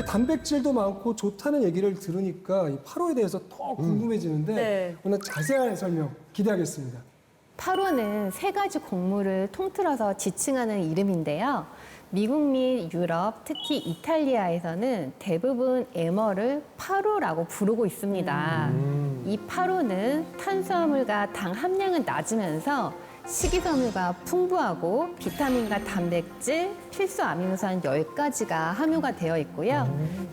단백질도 많고 좋다는 얘기를 들으니까 이 파로에 대해서 더 궁금해지는데 네. 오늘 자세한 설명 기대하겠습니다. 파로는 세 가지 곡물을 통틀어서 지칭하는 이름인데요. 미국 및 유럽, 특히 이탈리아에서는 대부분 에머를 파로라고 부르고 있습니다. 이 파로는 탄수화물과 당 함량은 낮으면서 식이섬유가 풍부하고 비타민과 단백질, 필수 아미노산 10가지가 함유가 되어 있고요.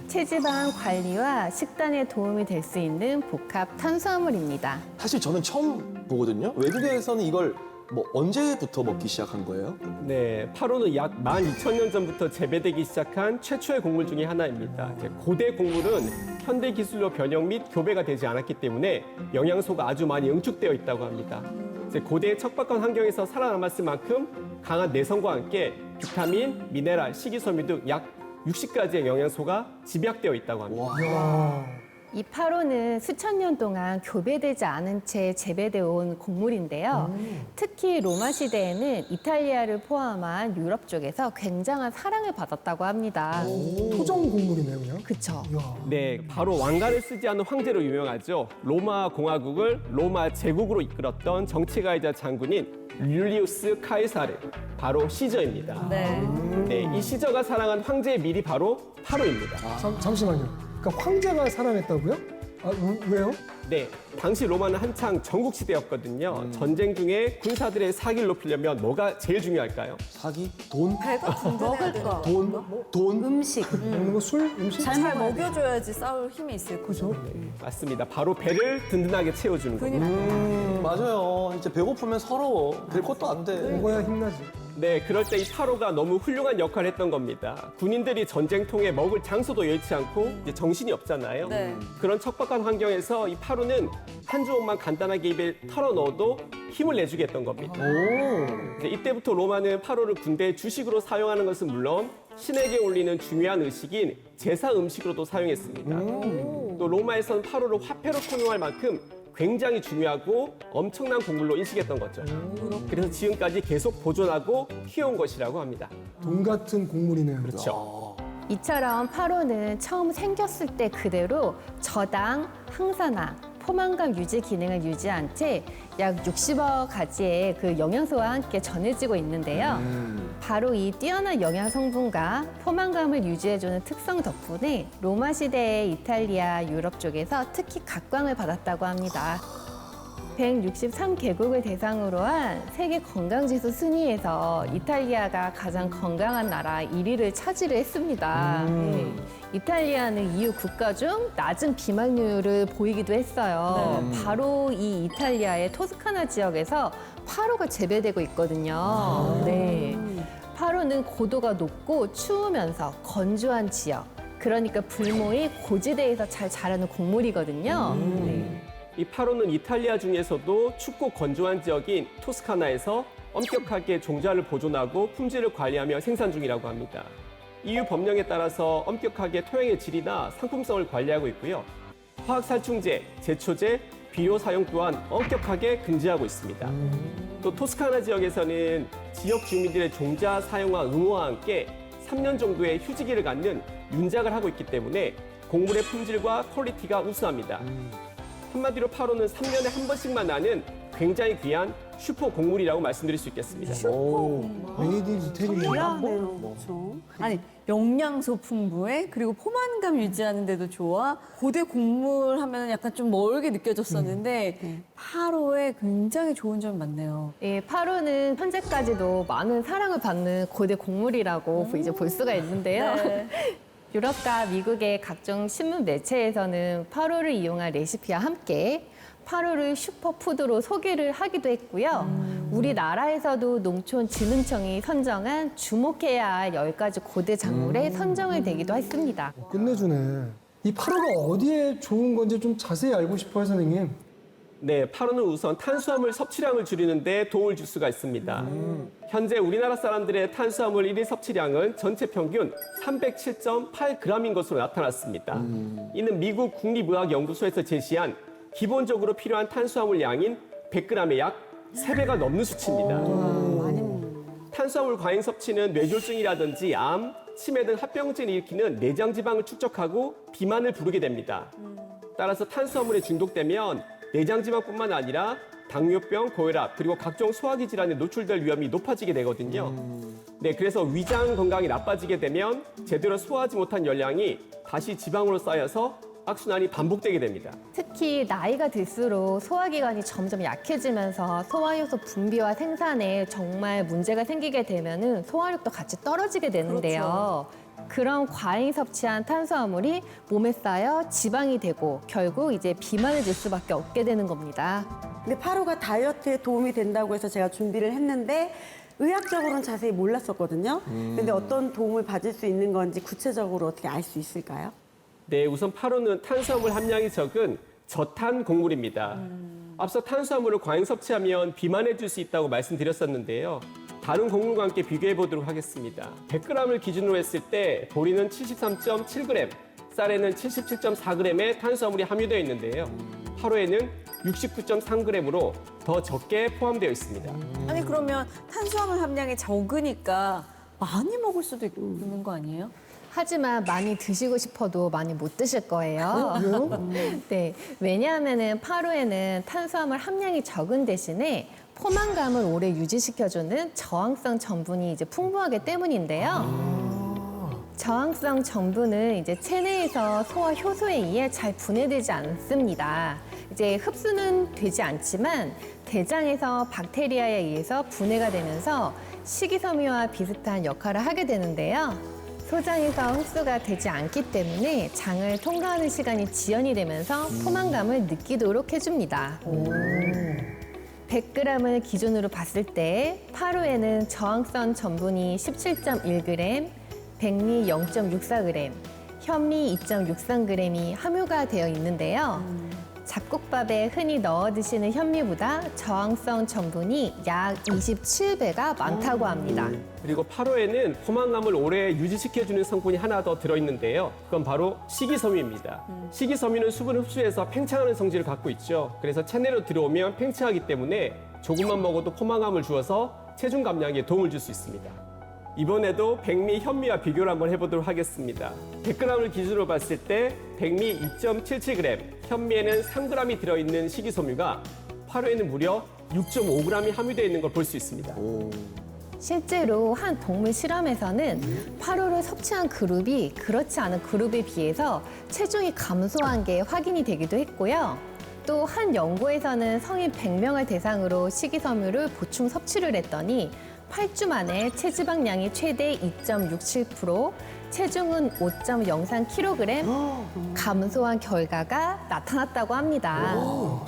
체지방 관리와 식단에 도움이 될 수 있는 복합 탄수화물입니다. 사실 저는 처음 보거든요. 외국에서는 이걸 뭐 언제부터 먹기 시작한 거예요? 네, 파로는 약 12,000년 전부터 재배되기 시작한 최초의 곡물 중에 하나입니다. 이제 고대 곡물은 현대 기술로 변형 및 교배가 되지 않았기 때문에 영양소가 아주 많이 응축되어 있다고 합니다. 이제 고대의 척박한 환경에서 살아남았을 만큼 강한 내성과 함께 비타민, 미네랄, 식이섬유 등 약 60가지의 영양소가 집약되어 있다고 합니다. 이야, 이 파로는 수천 년 동안 교배되지 않은 채 재배되어 온 곡물인데요. 특히 로마 시대에는 이탈리아를 포함한 유럽 쪽에서 굉장한 사랑을 받았다고 합니다. 토종 곡물이네요, 그냥. 그쵸? 이야. 네, 바로 왕관을 쓰지 않은 황제로 유명하죠. 로마 공화국을 로마 제국으로 이끌었던 정치가이자 장군인 율리우스 카이사르, 바로 시저입니다. 네. 네, 이 시저가 사랑한 황제의 밀이 바로 파로입니다. 잠시만요. 그러니까 황제가 사랑했다고요? 아, 왜요? 네, 당시 로마는 한창 전국 시대였거든요. 전쟁 중에 군사들의 사기를 높이려면 뭐가 제일 중요할까요? 사기? 돈? 배가 든든해야 되니까. 돈? 음식. 먹는 거 술? 음식? 잘 먹여줘야지 싸울 힘이 있을 거죠. 그죠? 맞습니다. 바로 배를 든든하게 채워주는 겁니다. 맞아요. 이제 배고프면 서러워. 될 것도 안 돼. 먹어야 힘나지. 네, 그럴 때 이 파로가 너무 훌륭한 역할을 했던 겁니다. 군인들이 전쟁통에 먹을 장소도 여의치 않고 이제 정신이 없잖아요. 네. 그런 척박한 환경에서 이 파로는 한 주먹만 간단하게 입에 털어 넣어도 힘을 내주게 했던 겁니다. 이제 이때부터 로마는 파로를 군대 주식으로 사용하는 것은 물론 신에게 올리는 중요한 의식인 제사 음식으로도 사용했습니다. 또 로마에서는 파로를 화폐로 통용할 만큼 굉장히 중요하고 엄청난 곡물로 인식했던 거죠. 그래서 지금까지 계속 보존하고 키워온 것이라고 합니다. 돈 같은 곡물이네요. 그렇죠. 이처럼 파로는 처음 생겼을 때 그대로 저당, 항산화, 포만감 유지 기능을 유지한 채 약 60억 가지의 그 영양소와 함께 전해지고 있는데요. 바로 이 뛰어난 영양 성분과 포만감을 유지해주는 특성 덕분에 로마 시대의 이탈리아, 유럽 쪽에서 특히 각광을 받았다고 합니다. 163개국을 대상으로 한 세계 건강지수 순위에서 이탈리아가 가장 건강한 나라 1위를 차지를 했습니다. 네. 이탈리아는 EU 국가 중 낮은 비만율을 보이기도 했어요. 바로 이 이탈리아의 토스카나 지역에서 파로가 재배되고 있거든요. 네. 파로는 고도가 높고 추우면서 건조한 지역, 그러니까 불모의 고지대에서 잘 자라는 곡물이거든요. 네. 이 파로는 이탈리아 중에서도 춥고 건조한 지역인 토스카나에서 엄격하게 종자를 보존하고 품질을 관리하며 생산 중이라고 합니다. EU 법령에 따라서 엄격하게 토양의 질이나 상품성을 관리하고 있고요. 화학살충제, 제초제, 비료 사용 또한 엄격하게 금지하고 있습니다. 또 토스카나 지역에서는 지역 주민들의 종자 사용과 응호와 함께 3년 정도의 휴지기를 갖는 윤작을 하고 있기 때문에 곡물의 품질과 퀄리티가 우수합니다. 한마디로 파로는 3년에 한 번씩만 나는 굉장히 귀한 슈퍼 곡물이라고 말씀드릴 수 있겠습니다. 메이드 인 이태리. 미안해요. 그렇죠. 아니, 영양소 풍부해, 그리고 포만감 유지하는 데도 좋아. 고대 곡물 하면 약간 좀 멀게 느껴졌었는데 파로에 굉장히 좋은 점이 많네요. 예, 파로는 현재까지도 많은 사랑을 받는 고대 곡물이라고 이제 볼 수가 있는데요. 네. 유럽과 미국의 각종 신문 매체에서는 파로를 이용한 레시피와 함께 파로를 슈퍼푸드로 소개를 하기도 했고요. 우리나라에서도 농촌진흥청이 선정한 주목해야 할 10가지 고대 작물에 선정이 되기도 했습니다. 끝내주네. 이 파로가 어디에 좋은 건지 좀 자세히 알고 싶어요, 선생님. 네, 파로는 우선 탄수화물 섭취량을 줄이는 데 도움을 줄 수가 있습니다. 현재 우리나라 사람들의 탄수화물 1일 섭취량은 전체 평균 307.8g인 것으로 나타났습니다. 이는 미국 국립의학연구소에서 제시한 기본적으로 필요한 탄수화물 양인 100g의 약 3배가 넘는 수치입니다. 탄수화물 과잉 섭취는 뇌졸중이라든지 암, 치매 등 합병증을 일으키는 내장 지방을 축적하고 비만을 부르게 됩니다. 따라서 탄수화물에 중독되면 내장 지방뿐만 아니라 당뇨병, 고혈압, 그리고 각종 소화기 질환에 노출될 위험이 높아지게 되거든요. 네, 그래서 위장 건강이 나빠지게 되면 제대로 소화하지 못한 열량이 다시 지방으로 쌓여서 악순환이 반복되게 됩니다. 특히 나이가 들수록 소화기관이 점점 약해지면서 소화효소 분비와 생산에 정말 문제가 생기게 되면은 소화력도 같이 떨어지게 되는데요. 그런 과잉 섭취한 탄수화물이 몸에 쌓여 지방이 되고 결국 이제 비만을 줄 수밖에 없게 되는 겁니다. 근데 파로가 다이어트에 도움이 된다고 해서 제가 준비를 했는데 의학적으로는 자세히 몰랐었거든요. 근데 어떤 도움을 받을 수 있는 건지 구체적으로 어떻게 알 수 있을까요? 네, 우선 파로는 탄수화물 함량이 적은 저탄 곡물입니다. 앞서 탄수화물을 과잉 섭취하면 비만해질 수 있다고 말씀드렸었는데요. 다른 곡물과 함께 비교해 보도록 하겠습니다. 100g을 기준으로 했을 때 보리는 73.7g, 쌀에는 77.4g의 탄수화물이 함유되어 있는데요. 파로에는 69.3g으로 더 적게 포함되어 있습니다. 아니 그러면 탄수화물 함량이 적으니까 많이 먹을 수도 있는 거 아니에요? 하지만 많이 드시고 싶어도 많이 못 드실 거예요. 네, 왜냐하면은 파로에는 탄수화물 함량이 적은 대신에 포만감을 오래 유지시켜주는 저항성 전분이 이제 풍부하기 때문인데요. 저항성 전분은 이제 체내에서 소화 효소에 의해 잘 분해되지 않습니다. 이제 흡수는 되지 않지만 대장에서 박테리아에 의해서 분해가 되면서 식이섬유와 비슷한 역할을 하게 되는데요. 소장에서 흡수가 되지 않기 때문에 장을 통과하는 시간이 지연이 되면서 포만감을 느끼도록 해줍니다. 100g을 기준으로 봤을 때 파로에는 저항성 전분이 17.1g, 백미 0.64g, 현미 2.63g이 함유가 되어 있는데요. 잡곡밥에 흔히 넣어 드시는 현미보다 저항성 전분이 약 27배가 많다고 합니다. 그리고 파로에는 포만감을 오래 유지시켜주는 성분이 하나 더 들어있는데요. 그건 바로 식이섬유입니다. 식이섬유는 수분을 흡수해서 팽창하는 성질을 갖고 있죠. 그래서 체내로 들어오면 팽창하기 때문에 조금만 먹어도 포만감을 주어서 체중 감량에 도움을 줄 수 있습니다. 이번에도 백미, 현미와 비교를 한번 해보도록 하겠습니다. 100g을 기준으로 봤을 때 백미 2.77g, 현미에는 3g이 들어있는 식이섬유가 파로에는 무려 6.5g이 함유되어 있는 걸 볼 수 있습니다. 실제로 한 동물 실험에서는 파로를 섭취한 그룹이 그렇지 않은 그룹에 비해서 체중이 감소한 게 확인이 되기도 했고요. 또 한 연구에서는 성인 100명을 대상으로 식이섬유를 보충 섭취를 했더니 8주 만에 체지방량이 최대 2.67%, 체중은 5.03kg 감소한 결과가 나타났다고 합니다.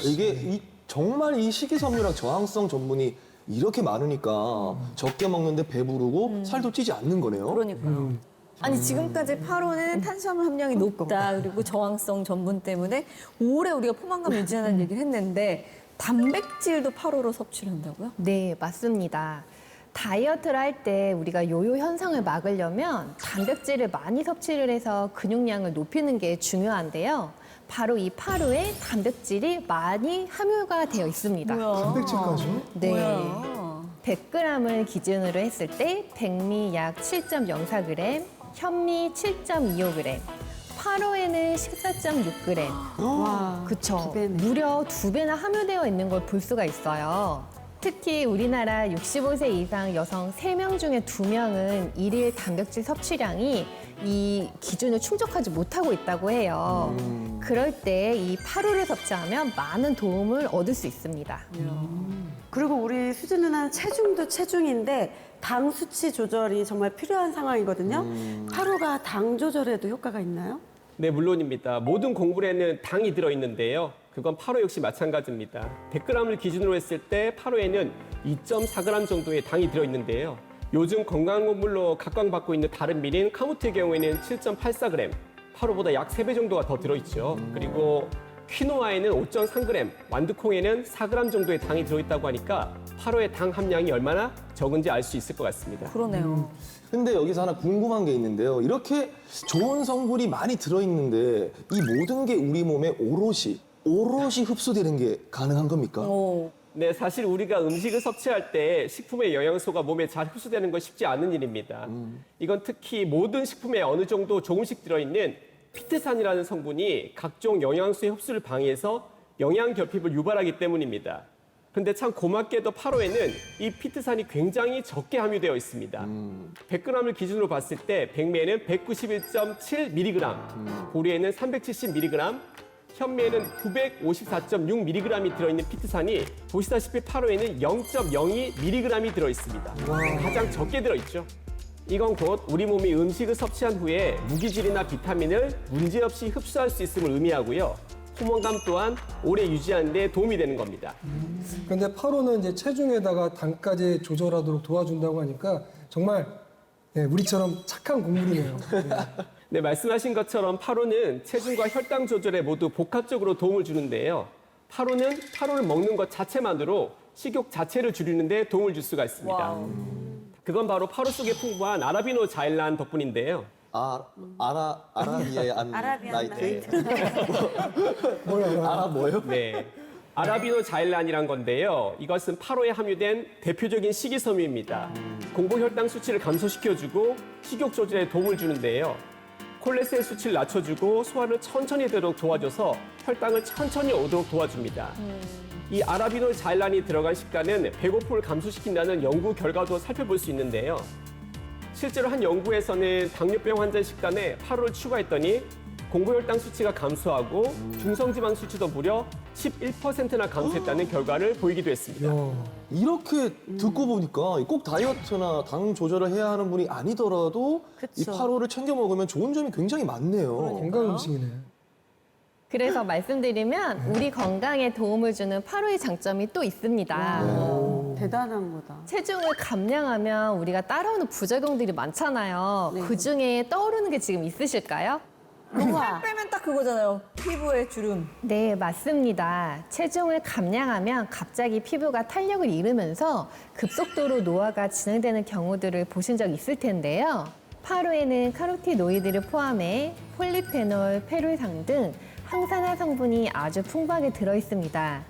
이게 정말 이 식이섬유랑 저항성 전분이 이렇게 많으니까 적게 먹는데 배부르고 살도 찌지 않는 거네요. 그러니까요. 아니 지금까지 파로는 탄수화물 함량이 높다 그리고 저항성 전분 때문에 오래 우리가 포만감 유지하는 얘기를 했는데 단백질도 파로로 섭취를 한다고요? 네, 맞습니다. 다이어트를 할 때 우리가 요요 현상을 막으려면 단백질을 많이 섭취를 해서 근육량을 높이는 게 중요한데요. 바로 이 파로에 단백질이 많이 함유가 되어 있습니다. 뭐야? 단백질까지? 네. 뭐야? 100g을 기준으로 했을 때 백미 약 7.04g, 현미 7.25g, 파로에는 14.6g. 와, 그쵸. 2배네. 무려 2배나 함유되어 있는 걸 볼 수가 있어요. 특히 우리나라 65세 이상 여성 3명 중에 2명은 일일 단백질 섭취량이 이 기준을 충족하지 못하고 있다고 해요. 그럴 때 이 파로를 섭취하면 많은 도움을 얻을 수 있습니다. 그리고 우리 수진 누나는 체중도 체중인데 당 수치 조절이 정말 필요한 상황이거든요. 파로가 당 조절에도 효과가 있나요? 네, 물론입니다. 모든 곡물에는 당이 들어있는데요. 그건 파로 역시 마찬가지입니다. 100g을 기준으로 했을 때 파로에는 2.4g 정도의 당이 들어있는데요. 요즘 건강곡물로 각광받고 있는 다른 밀인 카무트의 경우에는 7.84g, 파로보다 약 3배 정도가 더 들어있죠. 그리고 퀴노아에는 5.3g, 완두콩에는 4g 정도의 당이 들어있다고 하니까 파로의 당 함량이 얼마나 적은지 알 수 있을 것 같습니다. 그러네요. 근데 여기서 하나 궁금한 게 있는데요. 이렇게 좋은 성분이 많이 들어있는데 이 모든 게 우리 몸에 오롯이 흡수되는 게 가능한 겁니까? 네, 사실 우리가 음식을 섭취할 때 식품의 영양소가 몸에 잘 흡수되는 건 쉽지 않은 일입니다. 이건 특히 모든 식품에 어느 정도 조금씩 들어있는 피트산이라는 성분이 각종 영양소의 흡수를 방해해서 영양 결핍을 유발하기 때문입니다. 근데 참 고맙게도 파로에는 이 피트산이 굉장히 적게 함유되어 있습니다. 100g을 기준으로 봤을 때 백매에는 191.7mg, 보리에는 370mg, 현미에는 954.6mg이 들어있는 피트산이 보시다시피 파로에는 0.02mg이 들어있습니다. 가장 적게 들어있죠. 이건 곧 우리 몸이 음식을 섭취한 후에 무기질이나 비타민을 문제없이 흡수할 수 있음을 의미하고요. 포만감 또한 오래 유지하는 데 도움이 되는 겁니다. 근데 파로는 이제 체중에다가 당까지 조절하도록 도와준다고 하니까 정말 네, 우리처럼 착한 곡물이네요. 네. 네, 말씀하신 것처럼 파로는 체중과 혈당 조절에 모두 복합적으로 도움을 주는데요. 파로는 파로를 먹는 것 자체만으로 식욕 자체를 줄이는 데 도움을 줄 수가 있습니다. 그건 바로 파로 속에 풍부한 아라비노 자일란 덕분인데요. 아라비안 나이트. 뭐야? 뭐요? 네. 아라비노 자일란이란 건데요. 이것은 파로에 함유된 대표적인 식이섬유입니다. 공복 혈당 수치를 감소시켜주고 식욕 조절에 도움을 주는데요. 콜레스테롤 수치를 낮춰주고 소화를 천천히 되도록 도와줘서 혈당을 천천히 오도록 도와줍니다. 이 아라비노 자일란이 들어간 식단은 배고픔을 감소시킨다는 연구 결과도 살펴볼 수 있는데요. 실제로 한 연구에서는 당뇨병 환자 식단에 파로를 추가했더니 공고혈당 수치가 감소하고 중성지방 수치도 무려 11%나 감소했다는 결과를 보이기도 했습니다. 이렇게 듣고 보니까 꼭 다이어트나 당 조절을 해야 하는 분이 아니더라도 이 그쵸. 파로를 챙겨 먹으면 좋은 점이 굉장히 많네요. 건강 음식이네. 그래서 말씀드리면 우리 건강에 도움을 주는 파로의 장점이 또 있습니다. 대단한 거다. 체중을 감량하면 우리가 따라오는 부작용들이 많잖아요. 네. 그중에 떠오르는 게 지금 있으실까요? 살 빼면 딱 그거잖아요. 피부의 주름. 네, 맞습니다. 체중을 감량하면 갑자기 피부가 탄력을 잃으면서 급속도로 노화가 진행되는 경우들을 보신 적 있을 텐데요. 파로에는 카로티노이드를 포함해 폴리페놀, 페룰산 등 항산화 성분이 아주 풍부하게 들어있습니다.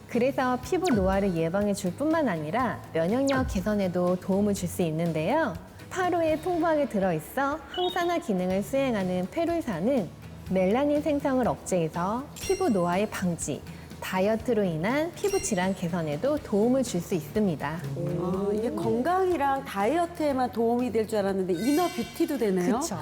그래서 피부 노화를 예방해 줄 뿐만 아니라 면역력 개선에도 도움을 줄 수 있는데요. 파로에 풍부하게 들어있어 항산화 기능을 수행하는 페룰산은 멜라닌 생성을 억제해서 피부 노화의 방지, 다이어트로 인한 피부 질환 개선에도 도움을 줄 수 있습니다. 아, 이게 건강이랑 다이어트에만 도움이 될 줄 알았는데 이너 뷰티도 되네요. 그렇죠.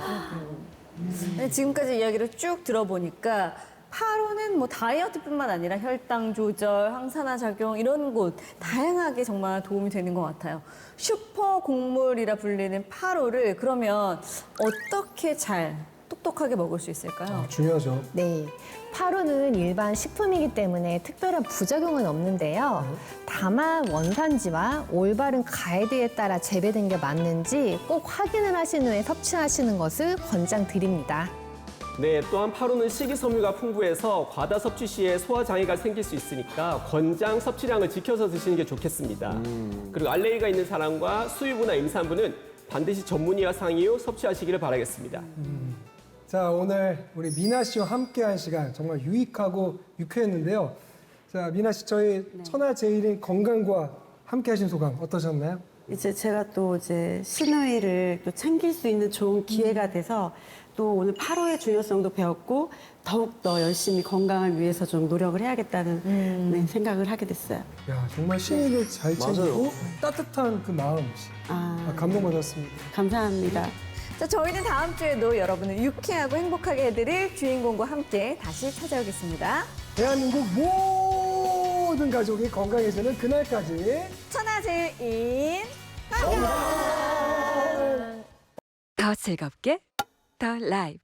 네, 지금까지 이야기를 쭉 들어보니까 파로는 뭐 다이어트뿐만 아니라 혈당 조절, 항산화 작용 이런 곳 다양하게 정말 도움이 되는 것 같아요. 슈퍼 곡물이라 불리는 파로를 그러면 어떻게 잘 똑똑하게 먹을 수 있을까요? 중요하죠. 네. 파로는 일반 식품이기 때문에 특별한 부작용은 없는데요. 다만 원산지와 올바른 가이드에 따라 재배된 게 맞는지 꼭 확인을 하신 후에 섭취하시는 것을 권장드립니다. 네, 또한 파로는 식이섬유가 풍부해서 과다 섭취 시에 소화 장애가 생길 수 있으니까 권장 섭취량을 지켜서 드시는 게 좋겠습니다. 그리고 알레르기가 있는 사람과 수유부나 임산부는 반드시 전문의와 상의 후 섭취하시기를 바라겠습니다. 자, 오늘 우리 미나 씨와 함께한 시간 정말 유익하고 유쾌했는데요. 자, 미나 씨 저희 천하제일인 건강과 함께하신 소감 어떠셨나요? 이제 제가 또 이제 시누이를 또 챙길 수 있는 좋은 기회가 돼서 또 오늘 파로의 중요성도 배웠고 더욱더 열심히 건강을 위해서 좀 노력을 해야겠다는 네, 생각을 하게 됐어요. 야, 정말 신의를 잘 챙기고 맞아요. 따뜻한 그 마음 감동받았습니다. 감사합니다. 자, 저희는 다음 주에도 여러분을 유쾌하고 행복하게 해드릴 주인공과 함께 다시 찾아오겠습니다. 대한민국 모든 가족이 건강해지는 그날까지 천하제일 더 즐겁게 더 라이브